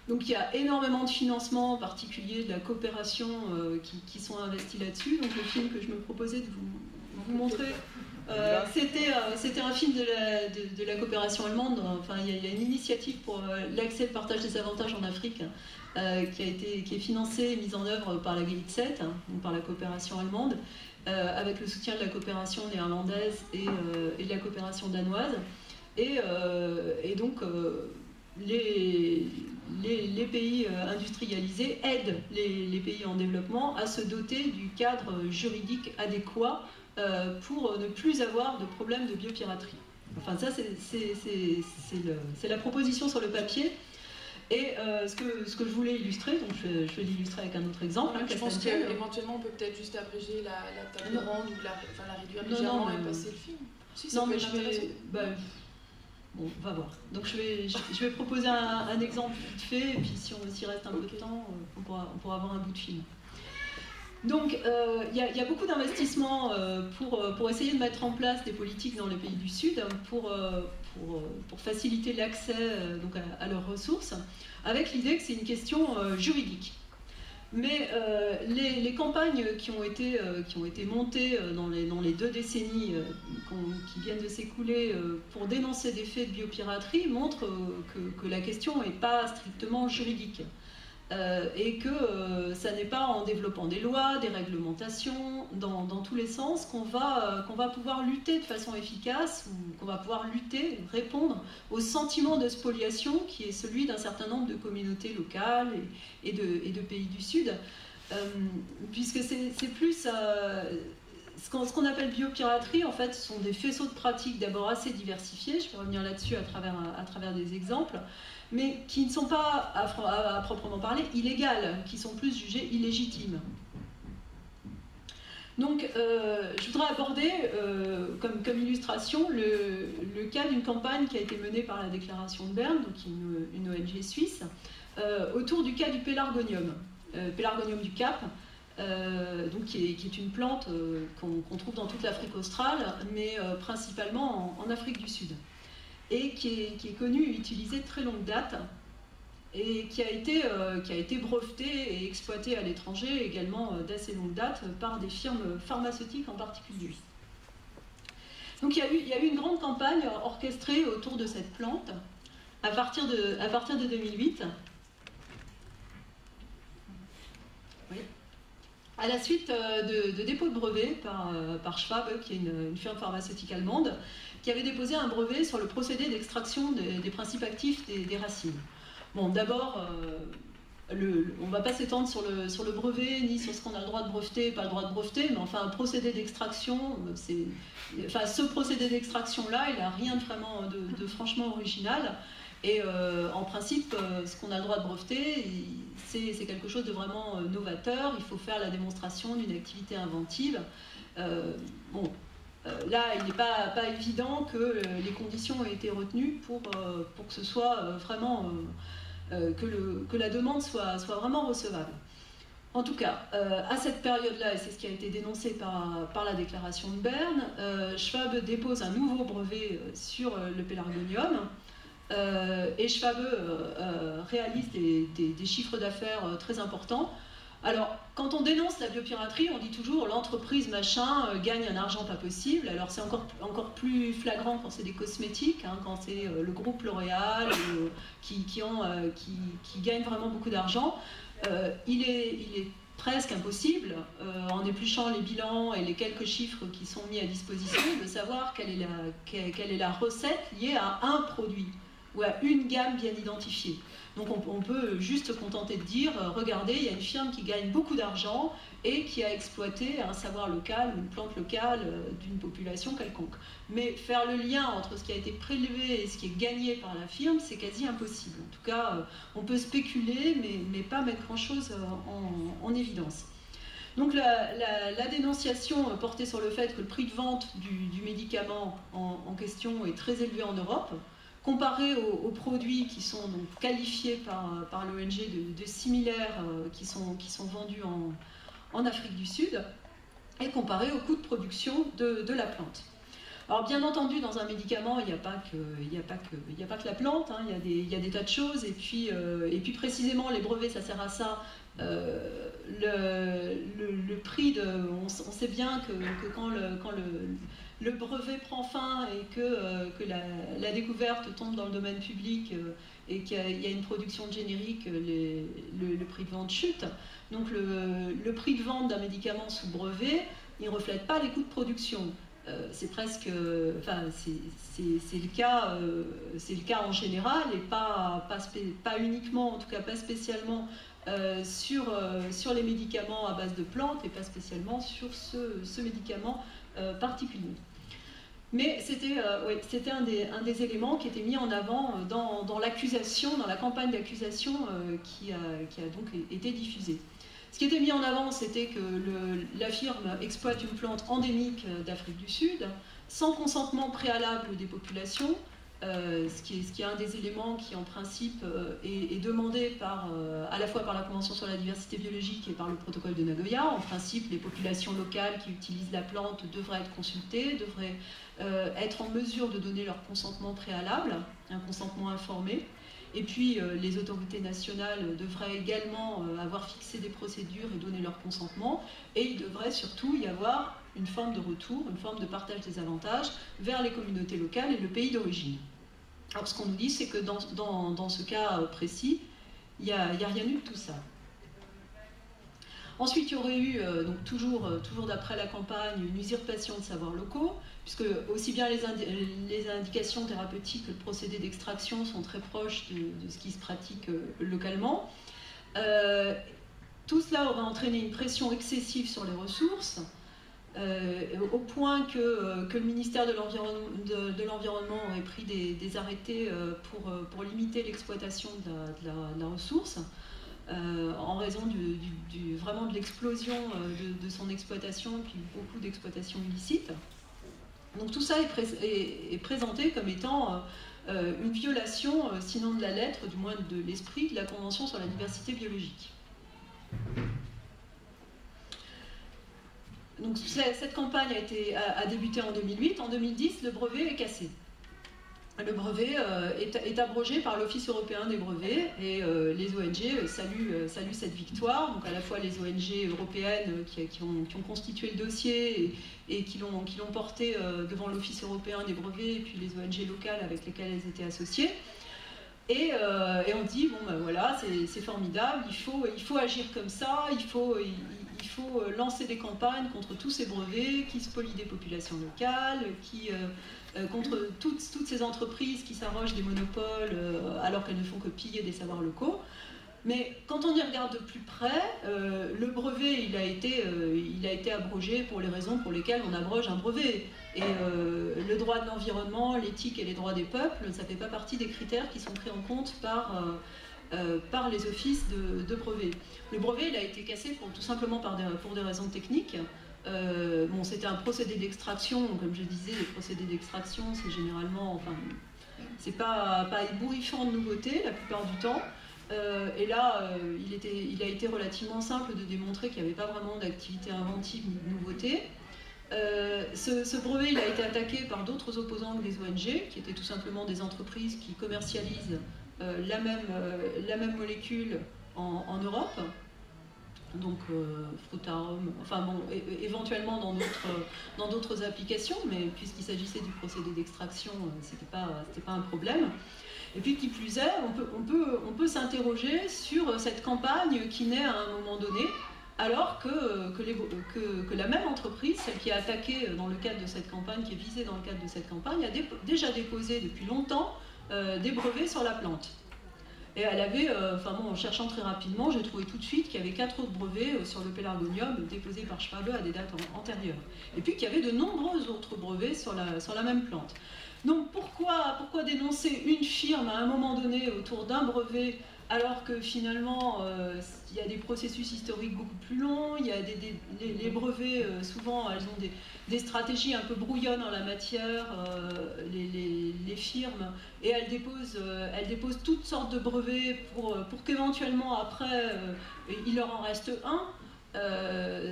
Donc il y a énormément de financements, en particulier de la coopération, qui sont investis là-dessus. Donc le film que je me proposais de vous montrer, c'était un film de la coopération allemande. Enfin, il y a une initiative pour l'accès et le partage des avantages en Afrique qui est financée et mise en œuvre par la GIZ, donc par la coopération allemande, avec le soutien de la coopération néerlandaise et de la coopération danoise. Et donc les pays industrialisés aident les pays en développement à se doter du cadre juridique adéquat pour ne plus avoir de problème de biopiraterie. Enfin ça c'est la proposition sur le papier. Et ce que je voulais illustrer, donc je vais l'illustrer avec un autre exemple. Je pense qu'éventuellement on peut peut-être juste abréger la table ronde ou la réduire légèrement et passer le film. Si, ça peut être intéressant. Bon, on va voir. Donc je vais proposer un exemple vite fait, et puis si on s'y reste un peu de temps, on pourra avoir un bout de film. Donc il y a beaucoup d'investissements pour essayer de mettre en place des politiques dans les pays du Sud pour faciliter l'accès à leurs ressources, avec l'idée que c'est une question juridique. Mais les campagnes qui ont été montées dans les 2 décennies qui viennent de s'écouler pour dénoncer des faits de biopiraterie montrent que la question n'est pas strictement juridique. Et que ça n'est pas en développant des lois, des réglementations, dans tous les sens, qu'on va pouvoir lutter de façon efficace, ou qu'on va pouvoir répondre au sentiment de spoliation qui est celui d'un certain nombre de communautés locales et de pays du Sud, puisque c'est plus... ce qu'on appelle biopiraterie, en fait, ce sont des faisceaux de pratiques d'abord assez diversifiés, je vais revenir là-dessus à travers des exemples, mais qui ne sont pas, à proprement parler, illégales, qui sont plus jugées illégitimes. Donc, je voudrais aborder, comme illustration, le cas d'une campagne qui a été menée par la Déclaration de Berne, donc une ONG suisse, autour du cas du Pélargonium, Pélargonium du Cap, donc qui est une plante qu'on trouve dans toute l'Afrique australe, mais principalement en Afrique du Sud, et qui est connue et utilisée de très longue date, et qui a été brevetée et exploitée à l'étranger également d'assez longue date par des firmes pharmaceutiques en particulier. Donc il y a eu une grande campagne orchestrée autour de cette plante à partir de 2008. Oui. À la suite de dépôt de brevet par Schwab, qui est une firme pharmaceutique allemande, qui avait déposé un brevet sur le procédé d'extraction des principes actifs des racines. Bon, d'abord, on ne va pas s'étendre sur le brevet, ni sur ce qu'on a le droit de breveter et pas le droit de breveter, mais enfin, un procédé d'extraction, ce procédé d'extraction-là, il n'a rien vraiment de franchement original. Et en principe, ce qu'on a le droit de breveter, c'est quelque chose de vraiment novateur. Il faut faire la démonstration d'une activité inventive. Là, il n'est pas évident que les conditions aient été retenues pour que ce soit vraiment que la demande soit vraiment recevable. En tout cas, à cette période-là, et c'est ce qui a été dénoncé par la Déclaration de Berne, Schwab dépose un nouveau brevet sur le pélargonium. Et Schwab réalise des chiffres d'affaires très importants. Alors, quand on dénonce la biopiraterie, on dit toujours l'entreprise machin gagne un argent pas possible. Alors c'est encore plus flagrant quand c'est des cosmétiques, hein, quand c'est le groupe L'Oréal qui gagne vraiment beaucoup d'argent. Il est presque impossible, en épluchant les bilans et les quelques chiffres qui sont mis à disposition, de savoir quelle est la recette liée à un produit ou à une gamme bien identifiée. Donc on peut juste se contenter de dire, regardez, il y a une firme qui gagne beaucoup d'argent et qui a exploité un savoir local ou une plante locale d'une population quelconque. Mais faire le lien entre ce qui a été prélevé et ce qui est gagné par la firme, c'est quasi impossible. En tout cas, on peut spéculer, mais pas mettre grand-chose en évidence. Donc la dénonciation portait sur le fait que le prix de vente du médicament en question est très élevé en Europe, comparé aux produits qui sont donc qualifiés par l'ONG de similaires qui sont vendus en Afrique du Sud, et comparé au coût de production de la plante. Alors bien entendu, dans un médicament, il n'y a pas que la plante, hein, il y a des tas de choses, et puis précisément les brevets, ça sert à ça. Le prix on sait bien que quand le brevet prend fin et que la découverte tombe dans le domaine public et qu'il y a une production de générique, le prix de vente chute. Donc le prix de vente d'un médicament sous brevet, il ne reflète pas les coûts de production. C'est presque, enfin c'est le cas en général, et pas uniquement, en tout cas pas spécialement sur les médicaments à base de plantes, et pas spécialement sur ce médicament particulier. Mais c'était un des éléments qui était mis en avant dans l'accusation, dans la campagne d'accusation qui a donc été diffusée. Ce qui était mis en avant, c'était que la firme exploite une plante endémique d'Afrique du Sud, sans consentement préalable des populations, ce qui est un des éléments qui, en principe, est demandé à la fois par la Convention sur la diversité biologique et par le protocole de Nagoya. En principe, les populations locales qui utilisent la plante devraient être consultées, devraient être en mesure de donner leur consentement préalable, un consentement informé. Et puis, les autorités nationales devraient également avoir fixé des procédures et donner leur consentement. Et il devrait surtout y avoir une forme de retour, une forme de partage des avantages vers les communautés locales et le pays d'origine. Alors, ce qu'on nous dit, c'est que dans ce cas précis, il n'y a rien eu de tout ça. Ensuite, il y aurait eu, donc toujours d'après la campagne, une usurpation de savoirs locaux, puisque aussi bien les indications thérapeutiques que le procédé d'extraction sont très proches de ce qui se pratique localement. Tout cela aurait entraîné une pression excessive sur les ressources, au point que le ministère de l'Environnement aurait pris des arrêtés pour limiter l'exploitation de la ressource. En raison vraiment de l'explosion de son exploitation, puis beaucoup d'exploitations illicites. Donc tout ça est présenté comme étant une violation, sinon de la lettre, du moins de l'esprit, de la Convention sur la diversité biologique. Donc cette campagne a débuté en 2008. En 2010, le brevet est cassé. Le brevet est abrogé par l'Office européen des brevets et les ONG saluent cette victoire. Donc à la fois les ONG européennes qui ont constitué le dossier et qui l'ont porté devant l'Office européen des brevets, et puis les ONG locales avec lesquelles elles étaient associées. Et on dit, bon ben voilà, c'est formidable, il faut agir comme ça, il faut lancer des campagnes contre tous ces brevets qui spolient des populations locales, contre toutes ces entreprises qui s'arrogent des monopoles alors qu'elles ne font que piller des savoirs locaux. Mais quand on y regarde de plus près, le brevet il a été abrogé pour les raisons pour lesquelles on abroge un brevet. Et le droit de l'environnement, l'éthique et les droits des peuples, ça ne fait pas partie des critères qui sont pris en compte par les offices de brevets. Le brevet il a été cassé tout simplement pour des raisons techniques. C'était un procédé d'extraction, comme je disais, les procédés d'extraction, c'est généralement, c'est pas ébouriffant de nouveautés la plupart du temps. Et là, il a été relativement simple de démontrer qu'il n'y avait pas vraiment d'activité inventive ni de nouveauté. Ce brevet il a été attaqué par d'autres opposants que des ONG, qui étaient tout simplement des entreprises qui commercialisent la même molécule en Europe. Donc Frutarom, éventuellement dans d'autres applications, mais puisqu'il s'agissait du procédé d'extraction, c'était pas un problème. Et puis qui plus est, on peut s'interroger sur cette campagne qui naît à un moment donné, alors que la même entreprise, celle qui a attaqué dans le cadre de cette campagne, qui est visée dans le cadre de cette campagne, a déjà déposé depuis longtemps des brevets sur la plante. Et elle avait, en cherchant très rapidement, j'ai trouvé tout de suite qu'il y avait 4 autres brevets sur le pélargonium déposés par Schwabe à des dates antérieures. Et puis qu'il y avait de nombreux autres brevets sur la même plante. Donc pourquoi dénoncer une firme à un moment donné autour d'un brevet, alors que finalement il y a des processus historiques beaucoup plus longs, il y a les brevets, souvent elles ont des stratégies un peu brouillonnes en la matière, les firmes, et elles déposent toutes sortes de brevets pour qu'éventuellement après il leur en reste un.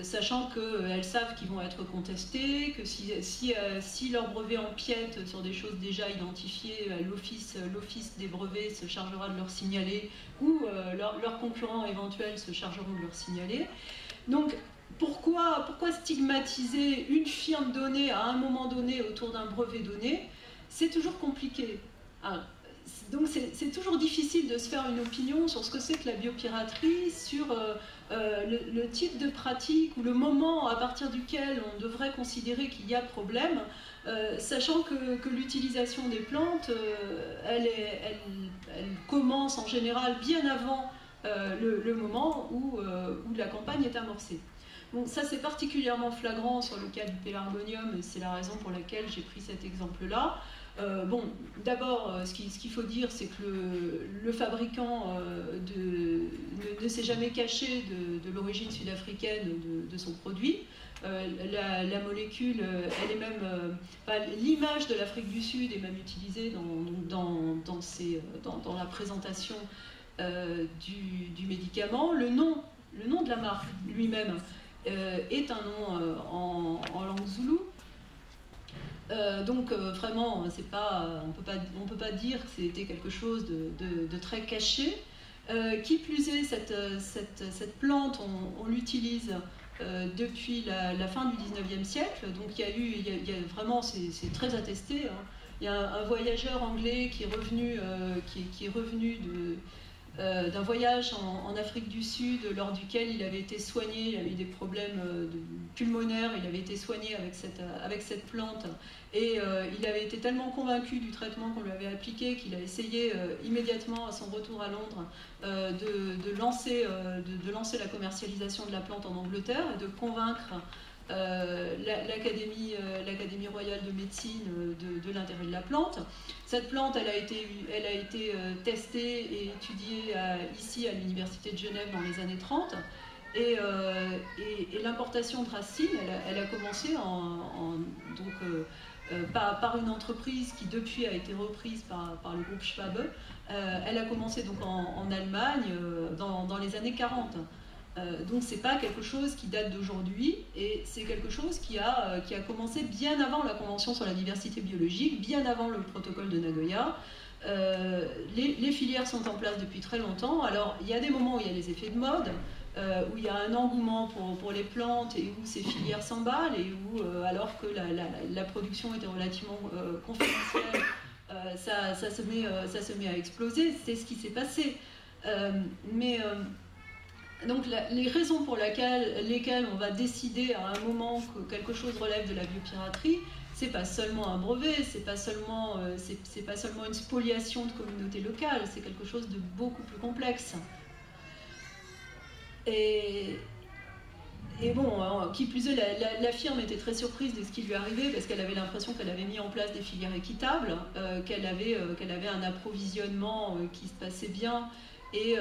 Sachant qu'elles savent qu'ils vont être contestés, que si leur brevet empiète sur des choses déjà identifiées, l'office des brevets se chargera de leur signaler, ou leurs concurrents éventuels se chargeront de leur signaler. Donc pourquoi stigmatiser une firme donnée à un moment donné autour d'un brevet donné? C'est toujours compliqué. Donc c'est toujours difficile de se faire une opinion sur ce que c'est que la biopiraterie, sur le type de pratique ou le moment à partir duquel on devrait considérer qu'il y a problème, sachant que l'utilisation des plantes, elle commence en général bien avant le moment où la campagne est amorcée. Bon, ça c'est particulièrement flagrant sur le cas du pélargonium, et c'est la raison pour laquelle j'ai pris cet exemple-là. Bon, d'abord, ce qu'il faut dire, c'est que le fabricant ne s'est jamais caché de l'origine sud-africaine de son produit. La molécule, elle est même, l'image de l'Afrique du Sud est même utilisée dans la présentation du médicament. Le nom de la marque lui-même est un nom en langue zoulou. Donc vraiment, on peut pas dire que c'était quelque chose de très caché. Qui plus est, cette plante, on l'utilise depuis la fin du 19e siècle. Donc il y a vraiment, c'est très attesté. Hein. Il y a un voyageur anglais qui est revenu, d'un voyage en Afrique du Sud, lors duquel il avait été soigné, il avait eu des problèmes pulmonaires, il avait été soigné avec cette plante, et il avait été tellement convaincu du traitement qu'on lui avait appliqué qu'il a essayé immédiatement à son retour à Londres de lancer la commercialisation de la plante en Angleterre et de convaincre l'Académie royale de médecine de l'intérêt de la plante. Cette plante, elle a été testée et étudiée ici à l'Université de Genève dans les années 30. Et l'importation de racines, elle a commencé par une entreprise qui depuis a été reprise par le groupe Schwab. Elle a commencé donc en Allemagne dans les années 40. Donc c'est pas quelque chose qui date d'aujourd'hui, et c'est quelque chose qui a commencé bien avant la Convention sur la diversité biologique, bien avant le protocole de Nagoya. Les filières sont en place depuis très longtemps. Alors il y a des moments où il y a les effets de mode, où il y a un engouement pour les plantes et où ces filières s'emballent, et où alors que la production était relativement confidentielle, ça se met à exploser. C'est ce qui s'est passé. Donc les raisons pour lesquelles on va décider à un moment que quelque chose relève de la biopiraterie, c'est pas seulement un brevet, c'est pas seulement une spoliation de communautés locales, c'est quelque chose de beaucoup plus complexe. Et bon, qui plus est, la firme était très surprise de ce qui lui arrivait, parce qu'elle avait l'impression qu'elle avait mis en place des filières équitables, qu'elle avait un approvisionnement qui se passait bien, et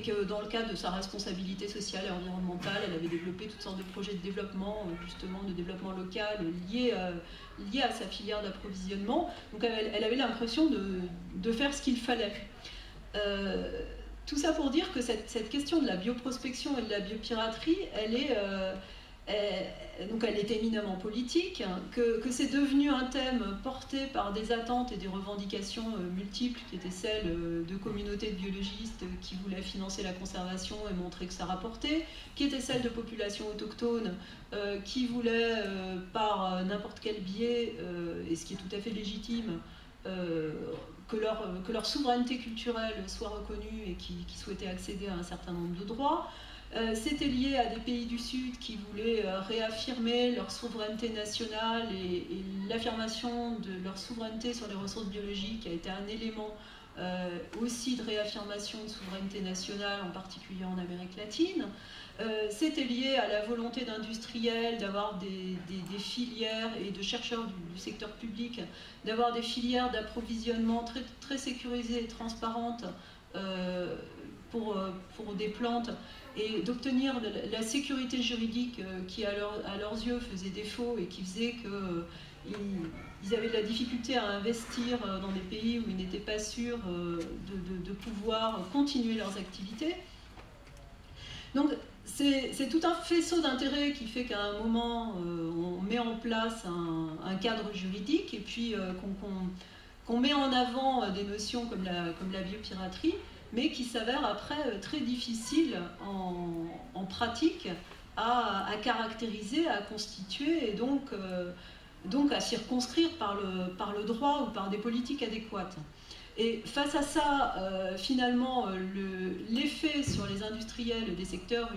que dans le cadre de sa responsabilité sociale et environnementale, elle avait développé toutes sortes de projets de développement, justement de développement local liés à sa filière d'approvisionnement. Donc elle avait l'impression de faire ce qu'il fallait. Tout ça pour dire que cette question de la bioprospection et de la biopiraterie, elle est éminemment politique, que c'est devenu un thème porté par des attentes et des revendications multiples, qui étaient celles de communautés de biologistes qui voulaient financer la conservation et montrer que ça rapportait, qui étaient celles de populations autochtones qui voulaient, par n'importe quel biais, et ce qui est tout à fait légitime, que leur souveraineté culturelle soit reconnue et qui souhaitaient accéder à un certain nombre de droits. C'était lié à des pays du Sud qui voulaient réaffirmer leur souveraineté nationale, et l'affirmation de leur souveraineté sur les ressources biologiques a été un élément aussi de réaffirmation de souveraineté nationale, en particulier en Amérique latine. C'était lié à la volonté d'industriels d'avoir des filières, et de chercheurs du secteur public, d'avoir des filières d'approvisionnement très, très sécurisées et transparentes pour des plantes, et d'obtenir la sécurité juridique qui, à leurs yeux, faisait défaut, et qui faisait qu'ils avaient de la difficulté à investir dans des pays où ils n'étaient pas sûrs de pouvoir continuer leurs activités. Donc c'est tout un faisceau d'intérêts qui fait qu'à un moment, on met en place un cadre juridique, et puis qu'on met en avant des notions comme la biopiraterie, mais qui s'avère après très difficile en pratique à caractériser, à constituer, et donc à circonscrire par le droit ou par des politiques adéquates. Et face à ça, finalement, l'effet sur les industriels des secteurs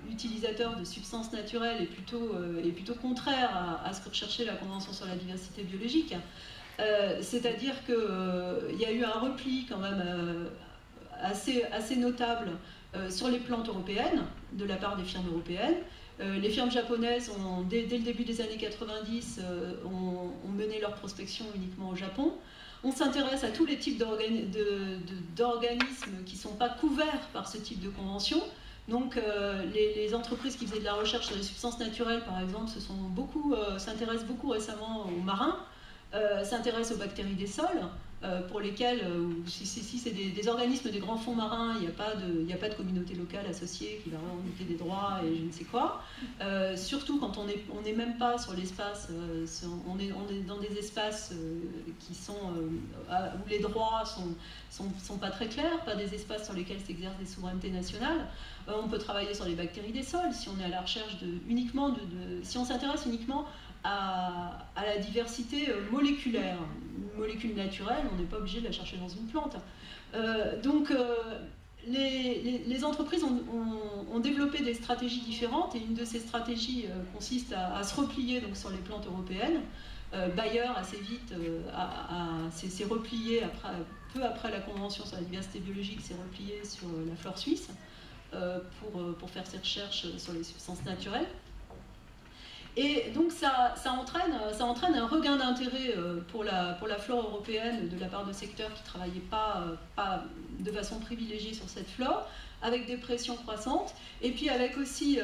utilisateurs de substances naturelles est plutôt contraire à ce que recherchait la Convention sur la diversité biologique. C'est-à-dire qu'il y a eu un repli quand même assez notable sur les plantes européennes, de la part des firmes européennes, Les firmes japonaises, dès le début des années 90, ont mené leur prospection uniquement au Japon. On s'intéresse à tous les types d'organismes qui ne sont pas couverts par ce type de convention. Donc les entreprises qui faisaient de la recherche sur les substances naturelles, par exemple, s'intéressent beaucoup récemment aux marins, s'intéressent aux bactéries des sols, pour lesquelles, si c'est des organismes des grands fonds marins, il n'y a pas de communauté locale associée qui va revendiquer des droits et je ne sais quoi. Surtout quand on n'est même pas sur l'espace, on est dans des espaces qui sont, où les droits sont pas très clairs, pas des espaces sur lesquels s'exercent des souverainetés nationales. On peut travailler sur les bactéries des sols si on est à la recherche si on s'intéresse uniquement à la diversité moléculaire. Une molécule naturelle, on n'est pas obligé de la chercher dans une plante. Les entreprises ont développé des stratégies différentes, et une de ces stratégies consiste à se replier donc, sur les plantes européennes. Bayer, assez vite, s'est replié, peu après la Convention sur la diversité biologique, s'est replié sur la flore suisse pour faire ses recherches sur les substances naturelles. Et donc ça entraîne un regain d'intérêt pour la flore européenne de la part de secteurs qui ne travaillaient pas de façon privilégiée sur cette flore, avec des pressions croissantes. Et puis avec aussi,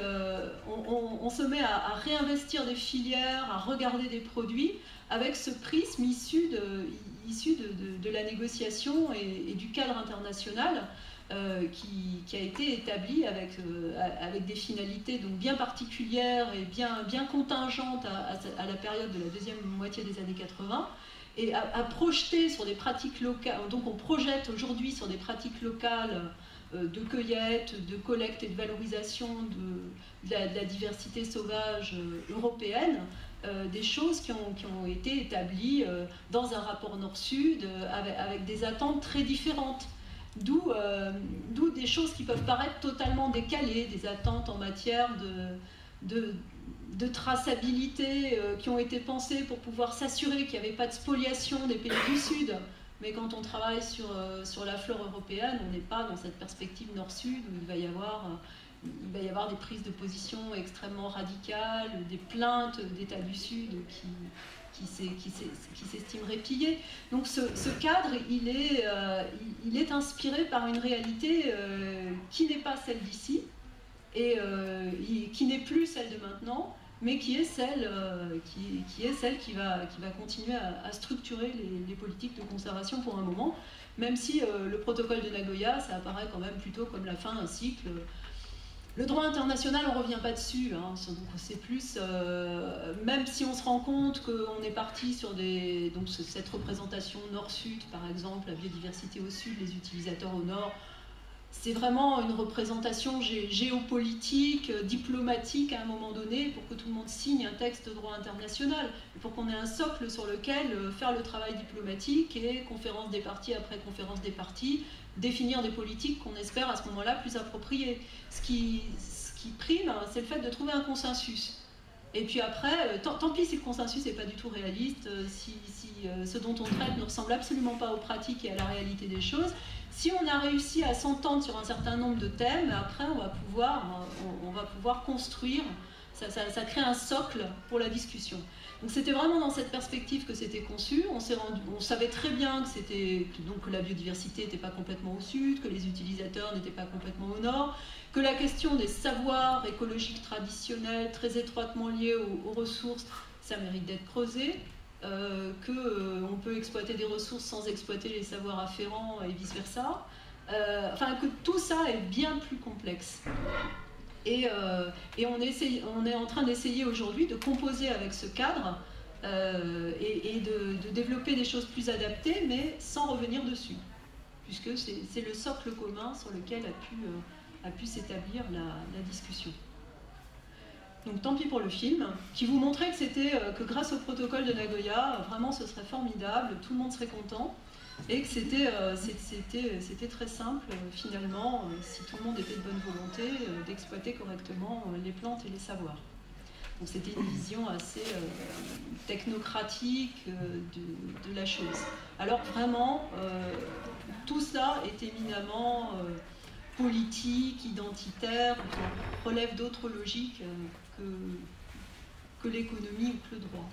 on se met à réinvestir des filières, à regarder des produits, avec ce prisme issu de la négociation et du cadre international, qui a été établi avec des finalités donc bien particulières et bien contingentes à la période de la deuxième moitié des années 80, et à projeter sur des pratiques locales. Donc on projette aujourd'hui sur des pratiques locales de cueillette, de collecte et de valorisation de la diversité sauvage européenne, des choses qui ont été établies dans un rapport nord-sud avec des attentes très différentes. D'où des choses qui peuvent paraître totalement décalées, des attentes en matière de traçabilité qui ont été pensées pour pouvoir s'assurer qu'il n'y avait pas de spoliation des pays du Sud. Mais quand on travaille sur la flore européenne, on n'est pas dans cette perspective nord-sud où il va y avoir des prises de position extrêmement radicales, des plaintes d'États du Sud qui s'estimeraient pillés. Donc ce cadre, il est inspiré par une réalité qui n'est pas celle d'ici, et qui n'est plus celle de maintenant, mais qui est celle qui va continuer à structurer les politiques de conservation pour un moment, même si le protocole de Nagoya, ça apparaît quand même plutôt comme la fin d'un cycle. Le droit international, on ne revient pas dessus, hein, donc c'est plus, même si on se rend compte qu'on est parti sur donc cette représentation nord-sud, par exemple, la biodiversité au sud, les utilisateurs au nord, c'est vraiment une représentation géopolitique, diplomatique à un moment donné, pour que tout le monde signe un texte de droit international, pour qu'on ait un socle sur lequel faire le travail diplomatique et conférence des parties après conférence des parties, définir des politiques qu'on espère à ce moment-là plus appropriées. Ce qui prime, c'est le fait de trouver un consensus. Et puis après, tant pis si le consensus n'est pas du tout réaliste, si ce dont on traite ne ressemble absolument pas aux pratiques et à la réalité des choses. Si on a réussi à s'entendre sur un certain nombre de thèmes, après on va pouvoir construire, ça crée un socle pour la discussion. Donc c'était vraiment dans cette perspective que c'était conçu. On savait très bien que la biodiversité n'était pas complètement au sud, que les utilisateurs n'étaient pas complètement au nord, que la question des savoirs écologiques traditionnels très étroitement liés aux ressources, ça mérite d'être creusé. Qu'on peut exploiter des ressources sans exploiter les savoirs afférents et vice-versa. Enfin, que tout ça est bien plus complexe. Et on est en train d'essayer aujourd'hui de composer avec ce cadre et de développer des choses plus adaptées, mais sans revenir dessus, puisque c'est le socle commun sur lequel a pu s'établir la discussion. Donc tant pis pour le film, qui vous montrait que grâce au protocole de Nagoya, vraiment ce serait formidable, tout le monde serait content, et que c'était très simple finalement, si tout le monde était de bonne volonté, d'exploiter correctement les plantes et les savoirs. Donc c'était une vision assez technocratique de la chose. Alors vraiment, tout ça est éminemment politique, identitaire, relève d'autres logiques que l'économie ou que le droit.